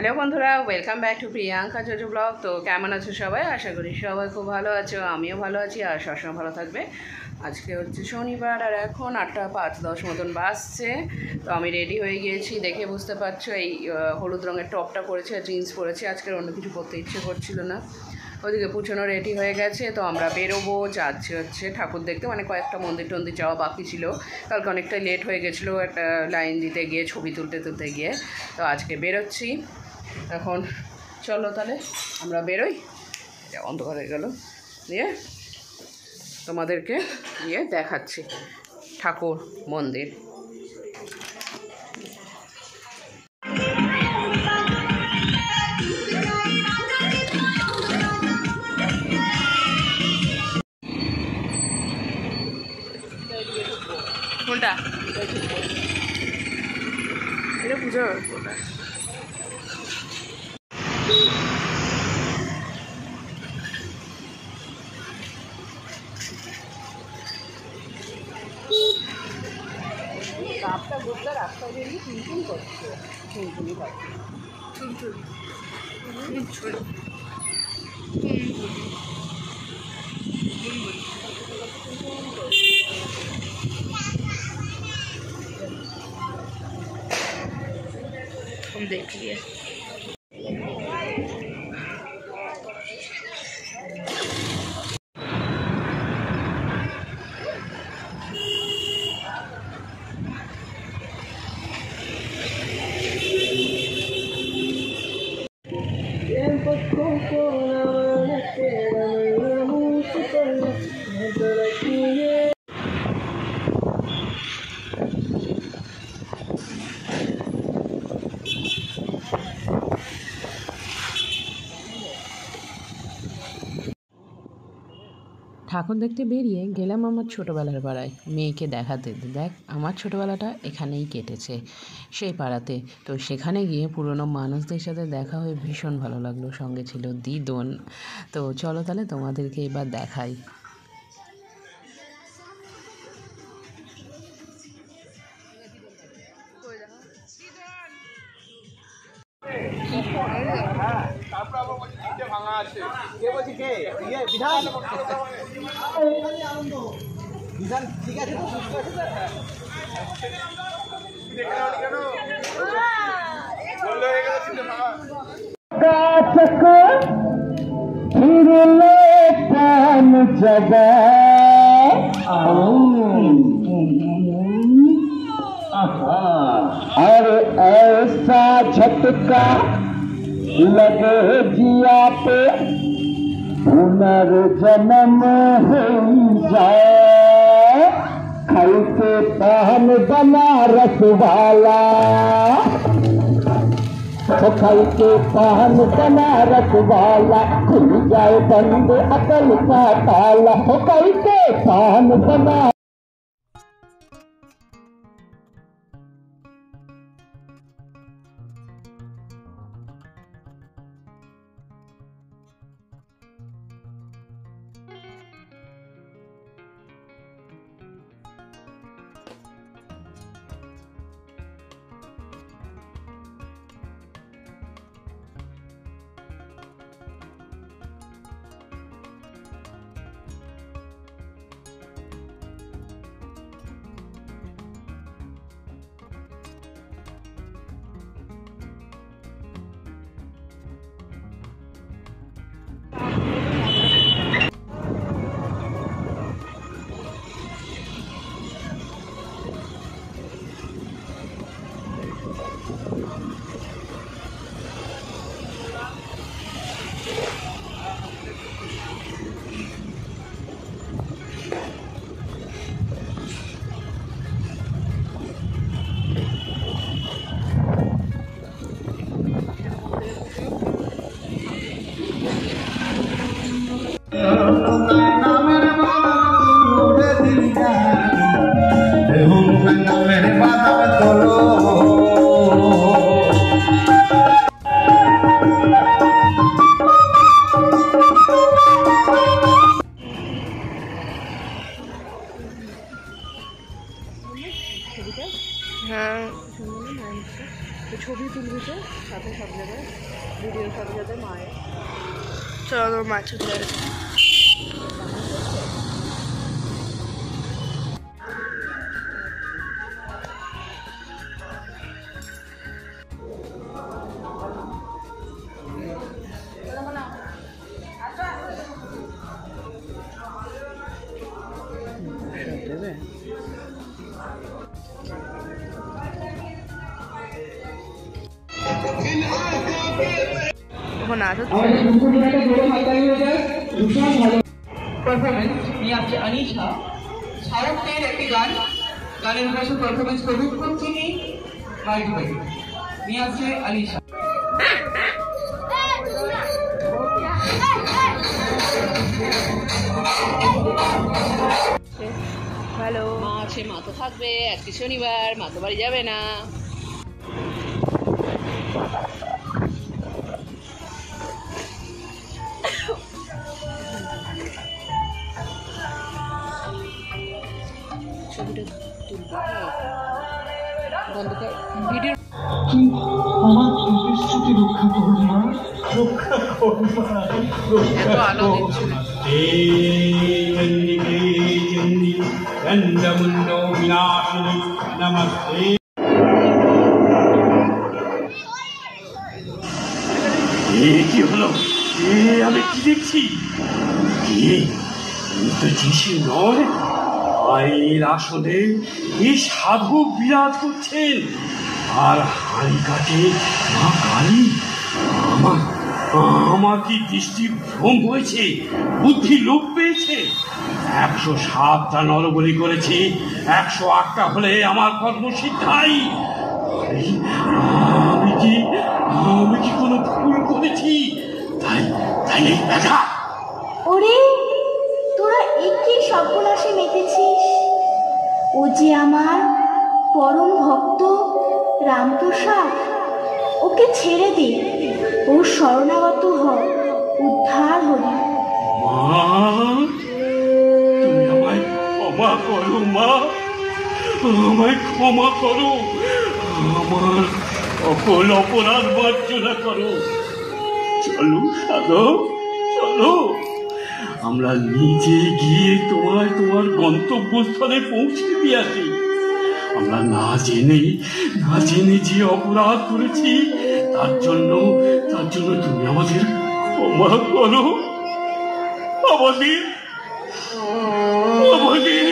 Hello বন্ধুরা, welcome back to Priyanka JoJo blog. তো কেমন আছো সবাই? আশা করি সবাই খুব ভালো আছো, আমিও ভালো আছি আর সবসময় ভালো থাকবে। আজকে হচ্ছে শনিবার আর এখন 8:05 মতন বাজছে। তো আমি রেডি হয়ে গিয়েছি, দেখে বুঝতে পারছো। এই হলুদ রঙের টপটা পরেছি আর জিন্স পরেছি। আজকের অন্য কিছু করতে ইচ্ছে করছিল না। ওদিকে পুচনো রেডি হয়ে গেছে, তো আমরা বেরোবো। যাচ্ছি হচ্ছে ঠাকুর দেখতে, মানে কয়েকটা মন্দির টন্দির যাওয়া বাকি ছিল। কালকে অনেকটা লেট হয়ে গেছিলো একটা লাইন দিতে গিয়ে, ছবি তুলতে গিয়ে। তো আজকে বেরোচ্ছি। এখন চলো তাহলে আমরা বেরোই। অন্ধকার হয়ে গেল, দিয়ে তোমাদেরকে গিয়ে দেখাচ্ছি ঠাকুর মন্দির। কোনটা এটা পুজো? কোনটা? রাস্তা ঘুরতে রাস্তায় বেরিয়ে চুনচুন করছে, চুনচুনি পাচ্ছে, চুনচুন চুনচুন। हम देख लिए। ঠাকুর দেখতে বেরিয়ে গেলাম আমার ছোটোবেলার পাড়ায় মেয়েকে দেখাতে। দেখ, আমার ছোটোবেলাটা এখানেই কেটেছে, সেই পাড়াতে। তো সেখানে গিয়ে পুরনো মানুষদের সাথে দেখা হয়ে ভীষণ ভালো লাগলো। সঙ্গে ছিল দিদন। তো চলো তাহলে তোমাদেরকে এবার দেখাই। और ऐसा झटका लगे जिया पे पुनर्जन्म हो जाए। खल के पान बनारस वाला, खल के पान बनारस वाला, खुल जाए बंद अकल का ताला। खल के पान बना হ্যাঁ, ছবি তুলবি তো সাথে সব জায়গায়। চলো মাছ উঠে এখন পারফরমেন্স নিয়ে আসছে আনিশা শাহরুখের একটি গান গানের ভাষা পারফরমেন্স করবে প্রতিটি মাল্টিপ্যাক নিয়ে আসছে আনিশা হ্যালো মা আছে, মা তো থাকবে, আজকে শনিবার, মা তো বাড়ি যাবে না। ছবিটা তুলবো, বন্ধ কর ভিডিও। আমার প্রতিশ্রুতি রক্ষা করুন মা, রক্ষা করুন মা, এত আলো দিচ্ছে না। নমস্তে। কি হলো? আমি কি দেখছি? তো যিশু নয়, আইনের আসনে এই সাধু বিরাজ করছেন, আর হাঁড়ি কাটে মা কালী। আমার কি দৃষ্টি ভ্রম হয়েছে? বুদ্ধি লোপ পেয়েছে? 107টা নরবলি করেছি, 108টা হলে আমার কর্মসিদ্ধাই। আমি কি কোনো ভুল করেছি? তাই এই ব্যথা। ওরে, তোরা একই সর্বনাশে মেতেছিস। ও যে আমার পরম ভক্ত রামপ্রসাদ, ওকে ছেড়ে দে, ও শরণাগত হ, উদ্ধার হবি। মা, তুমি আমায় ক্ষমা করো মা, আমায় ক্ষমা করো, আমার সকল অপরাধ মার্জনা করো। চলো সাধক, চলো, আমরা নিজে গিয়ে তোমার গন্তব্যস্থলে পৌঁছে দিয়ে আসি। আমরা না জেনে যে অপরাধ করেছি, তার জন্য তুমি আমাদের ক্ষমা করো। আমাদের আমাদের